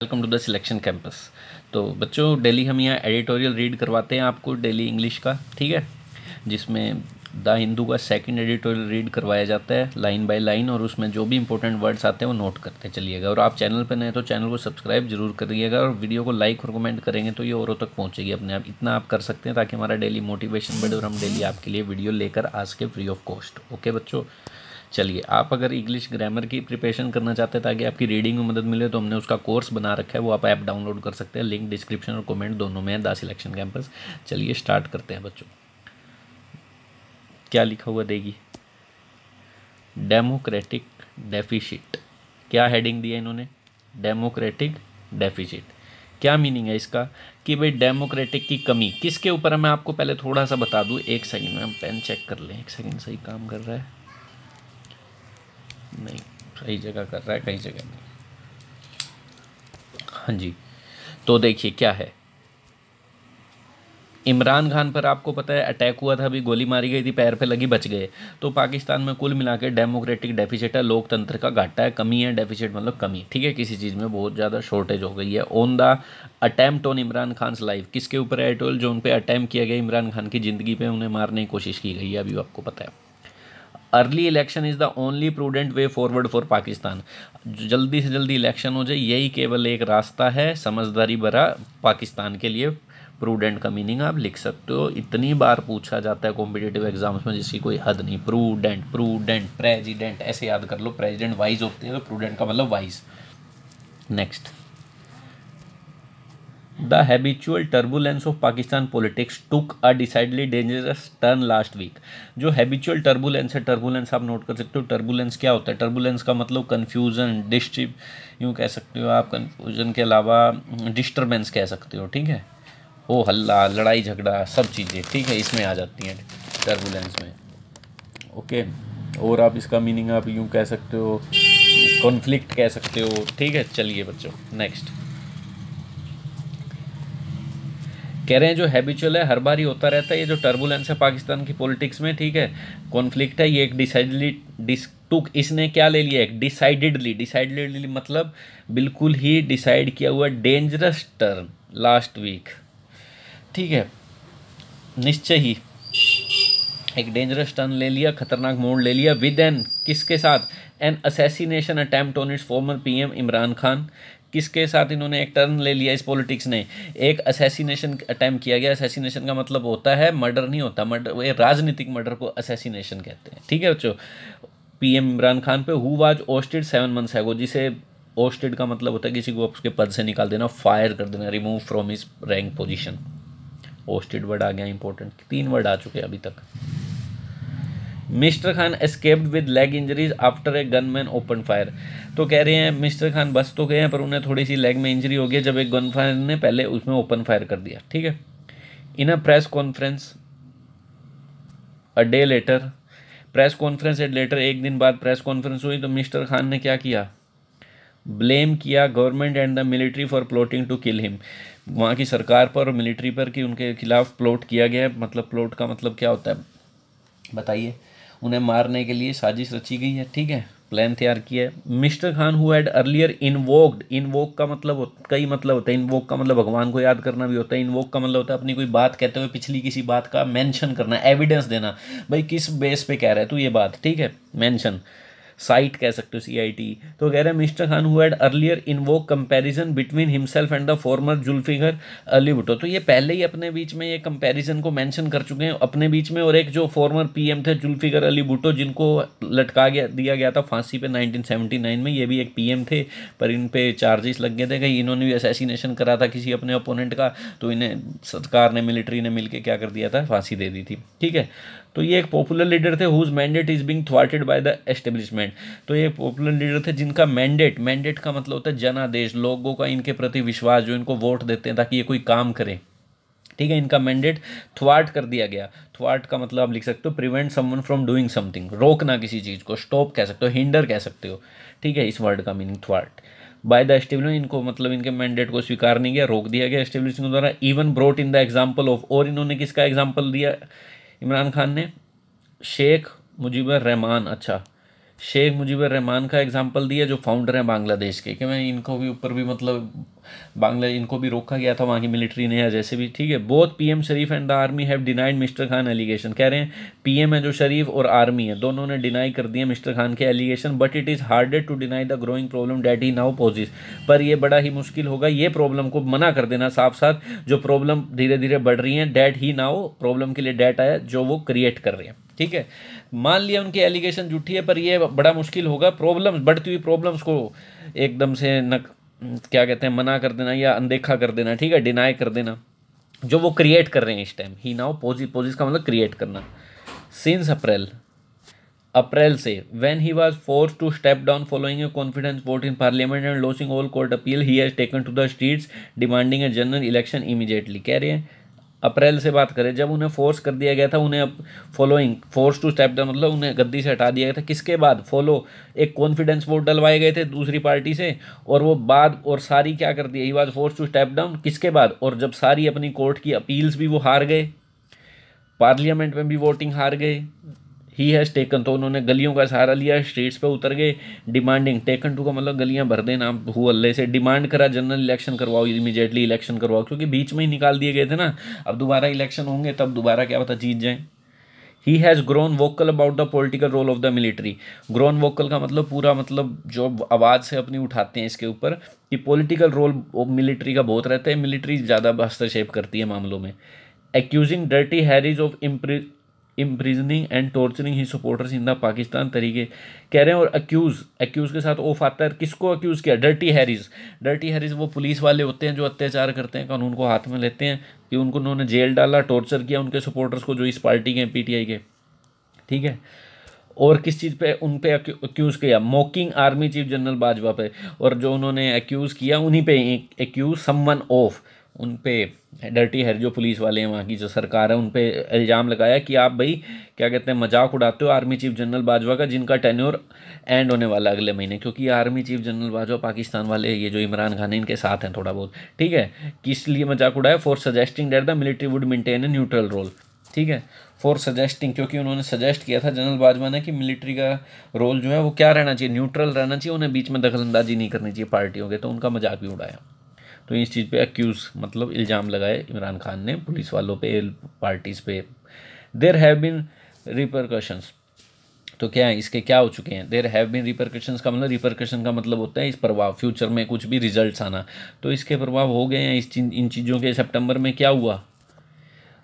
Welcome to the selection campus. तो बच्चों daily हम यहाँ एडिटोरियल रीड करवाते हैं आपको डेली इंग्लिश का, ठीक है, जिसमें द हिंदू का सेकंड एडिटोरियल रीड करवाया जाता है लाइन बाय लाइन, और उसमें जो भी इंपॉर्टेंट वर्ड्स आते हैं वो नोट करते चलिएगा। और आप चैनल पर नए तो चैनल को सब्सक्राइब जरूर करिएगा, और वीडियो को लाइक और कमेंट करेंगे तो ये औरों तक पहुँचेगी अपने आप। इतना आप कर सकते हैं ताकि हमारा डेली मोटिवेशन बढ़े और हम डेली आपके लिए वीडियो लेकर आ सके फ्री ऑफ कॉस्ट। ओके बच्चों, चलिए, आप अगर इंग्लिश ग्रामर की प्रिपरेशन करना चाहते हैं ताकि आपकी रीडिंग में मदद मिले तो हमने उसका कोर्स बना रखा है, वो आप ऐप डाउनलोड कर सकते हैं। लिंक डिस्क्रिप्शन और कमेंट दोनों में है, द सिलेक्शन कैंपस। चलिए स्टार्ट करते हैं बच्चों। क्या लिखा हुआ देगी? Democratic deficit. क्या हेडिंग दिया इन्होंने? Democratic deficit. क्या मीनिंग है इसका कि भाई डेमोक्रेटिक की कमी किसके ऊपर है? मैं आपको पहले थोड़ा सा बता दूं। एक सेकंड में हम पेन चेक कर लें। एक सेकंड, सही काम कर रहा है? नहीं, सही जगह कर रहा है, कई जगह नहीं। हाँ जी, तो देखिए क्या है। इमरान खान पर आपको पता है अटैक हुआ था, अभी गोली मारी गई थी, पैर पे लगी, बच गए। तो पाकिस्तान में कुल मिला के डेमोक्रेटिक डेफिसिट है, लोकतंत्र का घाटा है, कमी है। डेफिसिट मतलब कमी, ठीक है, किसी चीज़ में बहुत ज़्यादा शॉर्टेज हो गई है। On the attempt on Imran Khan life, किसके ऊपर है? एटोल जो उन पर अटैम्प्ट किया गया इमरान खान की ज़िंदगी पे, उन्हें मारने की कोशिश की गई है, अभी आपको पता है। Early election is the only prudent way forward for Pakistan. जल्दी से जल्दी इलेक्शन हो जाए, यही केवल एक रास्ता है समझदारी भरा पाकिस्तान के लिए। प्रूडेंट का मीनिंग आप लिख सकते हो, इतनी बार पूछा जाता है कॉम्पिटिटिव एग्जाम्स में जिसकी कोई हद नहीं। प्रूडेंट, प्रूडेंट, प्रेजिडेंट, ऐसे याद कर लो। प्रेजिडेंट वाइज होते हैं तो प्रूडेंट का मतलब wise. Next, The habitual turbulence of Pakistan politics took a decidedly dangerous turn last week। जो habitual turbulence है, turbulence आप नोट कर सकते हो। turbulence क्या होता है? turbulence का मतलब confusion, यूँ कह सकते हो आप। confusion के अलावा disturbance कह सकते हो, ठीक है। ओ हल्ला, लड़ाई झगड़ा, सब चीज़ें, ठीक है, इसमें आ जाती हैं turbulence में। ओके, और आप इसका मीनिंग आप यूँ कह सकते हो, कॉन्फ्लिक्ट कह सकते हो, ठीक है। चलिए बच्चों, नेक्स्ट कह रहे हैं जो हैबिचुअल है, हर बार ही होता रहता है। ये जो टर्बुलेंस है पाकिस्तान की पॉलिटिक्स में, ठीक है, कॉन्फ्लिक्ट है, ये एक डिसाइडली टुक, इसने क्या ले लिया? एक डिसाइडेडली मतलब बिल्कुल ही डिसाइड किया हुआ डेंजरस टर्न लास्ट वीक, ठीक है, निश्चय ही एक डेंजरस टर्न ले लिया, खतरनाक मोड़ ले लिया। विद एन, किसके साथ? An assassination attempt on its former PM Imran Khan. किसके साथ इन्होंने एक टर्न ले लिया? इस पॉलिटिक्स ने एक असैसिनेशन अटैम्प्ट किया गया। असैसिनेशन का मतलब होता है मर्डर नहीं होता, मर्डर, वो राजनीतिक मर्डर को असैसिनेशन कहते हैं, ठीक है बच्चों। पीएम इमरान खान पे हु वाज ओस्टेड 7 months अगो, जिसे ओस्टेड का मतलब होता है किसी को उसके पद से निकाल देना, फायर कर देना, remove from his rank position. Ousted word आ गया इंपॉर्टेंट, 3 वर्ड आ चुके हैं अभी तक। Mister Khan escaped with leg injuries after a gunman open fire. तो कह रहे हैं मिस्टर खान बच तो गए हैं पर उन्हें थोड़ी सी लेग में इंजरी हो गई जब एक गन फायर ने पहले उसमें ओपन फायर कर दिया, ठीक है। इन a press conference a day letter, press conference letter, एक दिन बाद प्रेस कॉन्फ्रेंस हुई तो मिस्टर खान ने क्या किया? ब्लेम किया government and the military for plotting to kill him. वहाँ की सरकार पर और मिलिट्री पर कि उनके खिलाफ प्लॉट किया गया है। मतलब प्लॉट का मतलब क्या होता है बताइए? उन्हें मारने के लिए साजिश रची गई है, ठीक है, प्लान तैयार किया है। Mister Khan who had earlier invoked, invoke का मतलब कई मतलब होता है। इन्वोक का मतलब भगवान को याद करना भी होता है। इन्वोक का मतलब होता है अपनी कोई बात कहते हुए पिछली किसी बात का मेंशन करना, एविडेंस देना, भाई किस बेस पे कह रहा है तू ये बात, ठीक है, मेंशन, साइट कह सकते हो, CIT। तो कह रहे हैं mister Khan who had earlier invoke comparison between himself and the former Zulfikar Ali Bhutto. तो ये पहले ही अपने बीच में ये कंपैरिजन को मेंशन कर चुके हैं अपने बीच में, और एक जो फॉर्मर PM थे जुल्फिकर अली भुट्टो, जिनको दिया गया था फांसी पे 1979 में, ये भी एक PM थे पर इन पे चार्जेस लग गए थे कहीं इन्होंने भी असैसिनेशन करा था किसी अपने अपोनेंट का, तो इन्हें सरकार ने, मिलिट्री ने मिलकर क्या कर दिया था? फांसी दे दी थी, ठीक है। तो ये एक पॉपुलर लीडर थे whose mandate is being थ्वार्टेड by the establishment. तो ये पॉपुलर लीडर थे जिनका मैंडेट का मतलब होता है जनादेश, लोगों का इनके प्रति विश्वास, जो इनको वोट देते हैं ताकि ये कोई काम करें, ठीक है, इनका मैंडेट थ्वार्ट कर दिया गया। थ्वार्ट का मतलब आप लिख सकते हो prevent someone from doing something, रोकना किसी चीज़ को, स्टॉप कह सकते हो, हिंडर कह सकते हो, ठीक है, इस वर्ड का मीनिंग थ्वार्ट। बाय द एस्टेब्लिशमेंट, इनको मतलब इनके मैंडेट को स्वीकार नहीं किया, रोक दिया गया एस्टेब्लिशमेंट द्वारा। Even brought in the example of, और इन्होंने किसका एग्जाम्पल दिया इमरान खान ने? शेख मुजीबर रहमान, अच्छा, शेख मुजीबुर रहमान का एग्जांपल दिया जो फाउंडर हैं बांग्लादेश के, कि मैं इनको भी ऊपर भी मतलब इनको भी रोका गया था वहाँ की मिलिट्री ने या जैसे भी, ठीक है। Both PM Sharif and the army have denied Mr Khan allegation, कह रहे हैं पीएम है जो शरीफ और आर्मी है दोनों ने डिनाई कर दिए मिस्टर खान के allegation, but it is harder to deny the growing problem that he now poses, पर ये बड़ा ही मुश्किल होगा ये प्रॉब्लम को मना कर देना साफ साथ, जो प्रॉब्लम धीरे धीरे बढ़ रही हैं, डैट ही नाउ प्रॉब्लम के लिए डैट आया जो वो क्रिएट कर रहे हैं, ठीक है। मान लिया उनकी एलिगेशन झूठी है, पर ये बड़ा मुश्किल होगा प्रॉब्लम्स, बढ़ती हुई प्रॉब्लम्स को एकदम से क्या कहते हैं मना कर देना या अनदेखा कर देना, ठीक है, डिनाई कर देना, जो वो क्रिएट कर रहे हैं इस टाइम। ही नाउ पोजिस का मतलब क्रिएट करना। सिंस अप्रैल से when he was forced to step down following a confidence vote in parliament and losing all court appeal, he has taken to the streets demanding a general election immediately. कह रहे हैं अप्रैल से बात करें जब उन्हें force कर दिया गया था, उन्हें अब following force to step down मतलब उन्हें गद्दी से हटा दिया गया था, किसके बाद, फॉलो एक कॉन्फिडेंस वोट डलवाए गए थे दूसरी पार्टी से, और वो बाद और सारी क्या कर दिया, he was force to step down किसके बाद, और जब सारी अपनी कोर्ट की अपील्स भी वो हार गए, पार्लियामेंट में भी वोटिंग हार गए, ही हैज़ टेकन तो उन्होंने गलियों का सहारा लिया, स्ट्रीट्स पे उतर गए, डिमांडिंग टेकन टू का मतलब गलियां भर देना हु अल्ले से, डिमांड करा जनरल इलेक्शन करवाओ, इमीडिएटली इलेक्शन करवाओ, क्योंकि बीच में ही निकाल दिए गए थे ना, अब दोबारा इलेक्शन होंगे तब दोबारा क्या पता जीत जाएं। He has grown vocal about the political role of the military, grown vocal का मतलब पूरा मतलब जो आवाज़ से अपनी उठाते हैं इसके ऊपर कि पॉलिटिकल रोल मिलिट्री का बहुत रहता है, मिलिट्री ज़्यादा हस्तक्षेप करती है मामलों में। Accusing dirty Harry's of imprisoning and torturing he supporters in the Pakistan तरीके, कह रहे हैं। और एक्यूज़ के साथ ऑफ आता है, किसको एक्यूज़ किया, डर्टी हैरिस वो पुलिस वाले होते हैं जो अत्याचार करते हैं, कानून को हाथ में लेते हैं, कि उनको उन्होंने जेल डाला, टॉर्चर किया उनके सपोर्टर्स को जो इस पार्टी के पीटीआई के, ठीक है। और किस चीज़ पे उन पे एक्यूज़ किया, मॉकिंग आर्मी चीफ जनरल बाजवा पे, और जो उन्होंने एक्यूज़ किया उन्हीं पे एक्यूज़ समवन ऑफ, उन पे डर्टी है जो पुलिस वाले हैं वहाँ की जो सरकार है उन पे इल्ज़ाम लगाया कि आप भाई क्या कहते हैं मजाक उड़ाते हो आर्मी चीफ जनरल बाजवा का, जिनका टेन्योर एंड होने वाला अगले महीने, क्योंकि army chief general Bajwa Pakistan वाले ये जो इमरान खान है इनके साथ हैं थोड़ा बहुत, ठीक है। किस लिए मजाक उड़ाया, for suggesting that the military would maintain a neutral role, ठीक है, फॉर सजेस्टिंग, क्योंकि उन्होंने सजेस्ट किया था जनरल बाजवा ने कि मिलिट्री का रोल जो है वो क्या रहना चाहिए, न्यूट्रल रहना चाहिए, उन्हें बीच में दखलंदाजी नहीं करनी चाहिए पार्टियों के, तो उनका मजाक भी उड़ाया। तो इस चीज़ पे एक्यूज़ मतलब इल्ज़ाम लगाए इमरान खान ने पुलिस वालों पे, पार्टीज़ पे। देयर हैव बीन रिपरकशंस, तो क्या है इसके क्या हो चुके हैं, देयर हैव बीन रिपरकशंस का मतलब, रिपरकशन का मतलब होता है इस प्रभाव, फ्यूचर में कुछ भी रिजल्ट्स आना, तो इसके प्रभाव हो गए हैं इन चीज़ों के। सितंबर में क्या हुआ,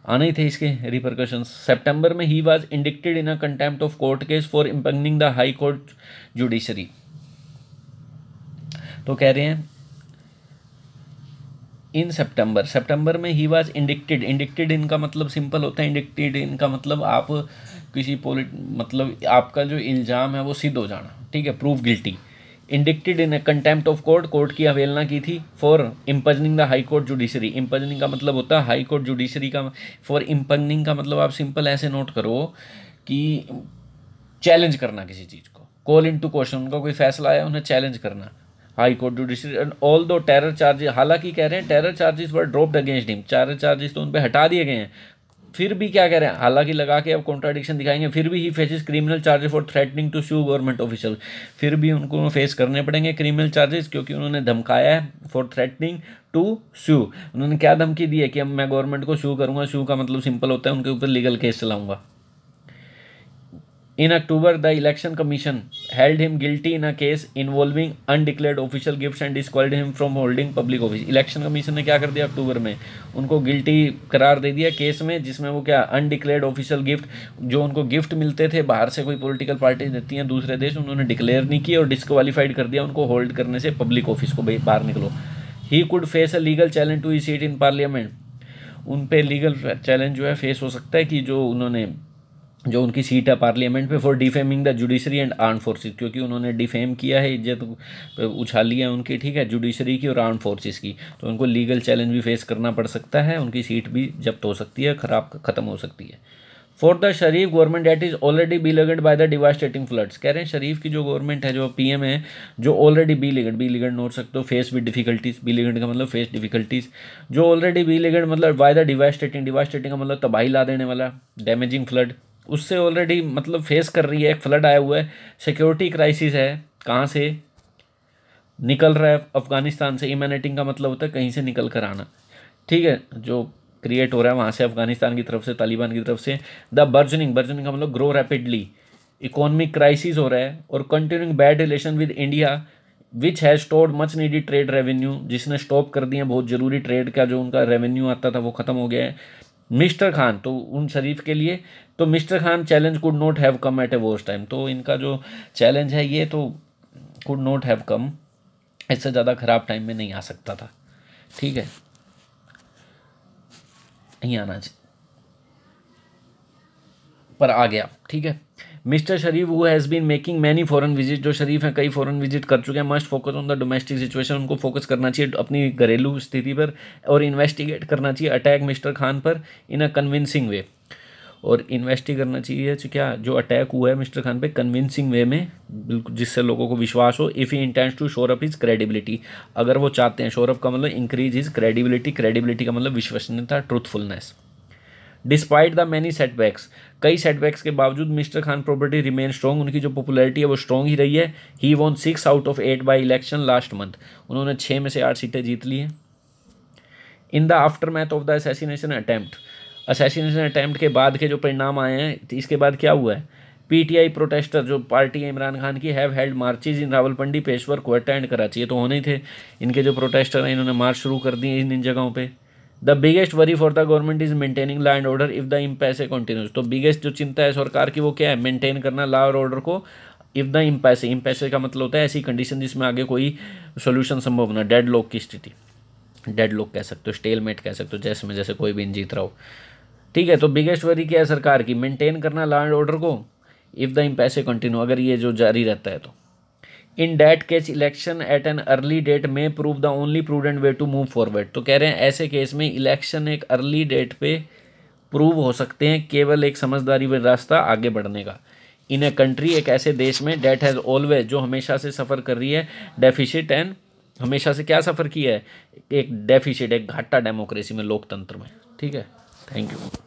आने ही थे इसके रिपरकशंस। सितंबर में he was indicted in a contempt of court case for इम्पग्निंग the high court judiciary, तो कह रहे हैं इन सितंबर में ही वाज इंडिक्टेड इनका मतलब सिंपल होता है, इंडिक्टेड इनका मतलब आप किसी मतलब आपका जो इल्ज़ाम है वो सिद्ध हो जाना, ठीक है, proof guilty. Indicted in contempt of court की अवहेलना की थी, for इम्पजनिंग the high court judiciary, इम्पजनिंग का मतलब होता है हाई कोर्ट जुडिशरी का, फॉर इम्पजनिंग का मतलब आप सिंपल ऐसे नोट करो कि चैलेंज करना किसी चीज़ को, कॉल इन टू क्वेश्चन, उनका कोई फैसला आया उन्हें चैलेंज करना, high court judiciary. And all दो टेरर चार्जेस, हालांकि कह रहे हैं टेरर चार्जेस वर dropped against him, terror charges तो उन पर हटा दिए गए हैं, फिर भी क्या कह रहे हैं, हालांकि लगा के अब कॉन्ट्राडिक्शन दिखाएंगे, फिर भी he faces criminal charges for threatening to Sue government official, फिर भी उनको फेस करने पड़ेंगे क्रिमिनल चार्जेस, क्योंकि उन्होंने धमकाया है, फॉर थ्रेटनिंग टू सू, उन्होंने क्या धमकी दी है कि अब मैं गवर्नमेंट को सू करूंगा, सू का मतलब सिंपल होता है उनके ऊपर लीगल केस चलाऊंगा। In October, the Election Commission held him guilty in a case involving undeclared official gifts and disqualified him from holding public office. Election commission ने क्या कर दिया अक्टूबर में, उनको गिल्टी करार दे दिया केस में जिसमें वो क्या अनडिक्लेयर्ड ऑफिशियल गिफ्ट, जो उनको गिफ्ट मिलते थे बाहर से कोई पॉलिटिकल पार्टी देती हैं दूसरे देश, उन्होंने डिक्लेयर नहीं किए और डिस्क्वालीफाइड कर दिया उनको होल्ड करने से पब्लिक ऑफिस को, भाई बाहर निकलो। He could face a legal challenge to he seat in parliament, उन पे लीगल चैलेंज जो है फेस हो सकता है कि जो उन्होंने जो उनकी सीट है पार्लियामेंट पे, for defaming the judiciary and arm forces, क्योंकि उन्होंने डिफेम किया है, इज्जत उछाली है उनकी, ठीक है, जुडिशरी की और आर्म फोर्सेस की, तो उनको लीगल चैलेंज भी फेस करना पड़ सकता है, उनकी सीट भी जब्त हो सकती है, ख़त्म हो सकती है। For the Sharif government that is already बिलीगड by the devastating floods, कह रहे हैं शरीफ की जो गवर्नमेंट है जो पीएम है जो ऑलरेडी बिलीगड नोट सकते हो, फेस विद डिफिकल्टीज, बिलीगड का मतलब फेस डिफिकल्टीज, जो ऑलरेडी बिलीगड मतलब बाय द डिवास्टेटिंग का मतलब तबाही ला देने वाला, डैमेजिंग फ्लड, उससे ऑलरेडी मतलब फेस कर रही है, एक फ्लड आया हुआ है, सिक्योरिटी क्राइसिस है, कहाँ से निकल रहा है, अफगानिस्तान से। इमैनेटिंग का मतलब होता है कहीं से निकल कर आना, ठीक है, जो क्रिएट हो रहा है वहाँ से, अफगानिस्तान की तरफ से, तालिबान की तरफ से। द बर्जनिंग का मतलब ग्रो रैपिडली, इकोनॉमिक क्राइसिस हो रहा है, और continuing bad relation with India which has stored much needed trade revenue, जिसने स्टॉप कर दिया बहुत ज़रूरी ट्रेड का जो उनका रेवेन्यू आता था वो ख़त्म हो गया है। मिस्टर खान, तो उन शरीफ के लिए तो Mr Khan challenge could not have come at a worse time, तो इनका जो चैलेंज है ये तो कुड नॉट हैव कम, इससे ज़्यादा ख़राब टाइम में नहीं आ सकता था, ठीक है, नहीं आना चाहिए पर आ गया, ठीक है। मिस्टर शरीफ वो has been making many foreign visit, जो शरीफ हैं कई फॉरेन विजिट कर चुके हैं। Must focus on the domestic situation, उनको फोकस करना चाहिए अपनी घरेलू स्थिति पर, और इन्वेस्टिगेट करना चाहिए अटैक मिस्टर खान पर इन अ कन्विंसिंग वे, और इन्वेस्टिगेट करना चाहिए क्या जो अटैक हुआ है मिस्टर खान पे कन्विंसिंग वे में, बिल्कुल जिससे लोगों को विश्वास हो। If he intends to shore up his credibility, अगर वो चाहते हैं, शोर अप का मतलब इंक्रीज हिज क्रेडिबिलिटी, क्रेडिबिलिटी का मतलब विश्वसनीयता, truthfulness. Despite the many setbacks, कई सेटबैक्स के बावजूद mister Khan property remain strong, उनकी जो पॉपुलैरिटी है वो स्ट्रॉन्ग ही रही है। He won 6 out of 8 by election last month, उन्होंने 6 में से 8 सीटें जीत ली हैं। In the after math of the assassination attempt, assassination attempt के बाद के जो परिणाम आए हैं, इसके बाद क्या हुआ है, पीटीआई प्रोटेस्टर जो पार्टी है इमरान खान की, हैव हेल्ड मार्चेज इन रावलपिंडी, पेशवर, क्वेटा एंड कराची, ये तो होने ही थे, इनके जो प्रोटेस्टर हैं इन्होंने मार्च शुरू कर दिए इन जगहों पे। The biggest worry for the government is maintaining law and order if the इम्पैसे continues, तो बिगेस्ट जो चिंता है सरकार की वो क्या है, मेंटेन करना लॉ और ऑर्डर को। इफ द इम्पैसे, इम्पैसे का मतलब होता है ऐसी कंडीशन जिसमें आगे कोई सोल्यूशन संभव ना, डेड लॉक की स्थिति, डेड लॉक कह सकते हो, स्टेलमेट कह सकते हो, जैसे में जैसे कोई भी इन जीत रहा हो, ठीक है। तो बिगेस्ट वरी क्या है सरकार की, मेंटेन करना लॉ एंड ऑर्डर को, इफ द इम्पैसे कंटिन्यू, अगर ये जो जारी रहता है तो। In that case election eight an early date में prove the only prudent way to move forward, तो कह रहे हैं ऐसे केस में इलेक्शन एक अर्ली डेट पे प्रूव हो सकते हैं, केवल एक समझदारी व रास्ता आगे बढ़ने का। इन ए कंट्री, एक ऐसे देश में, डेट हैज़ ऑलवेज, जो हमेशा से सफ़र कर रही है, डेफिसिट एंड, हमेशा से क्या सफ़र किया है, एक डेफिसिट, एक घाटा डेमोक्रेसी में, लोकतंत्र में, ठीक है। Thank you.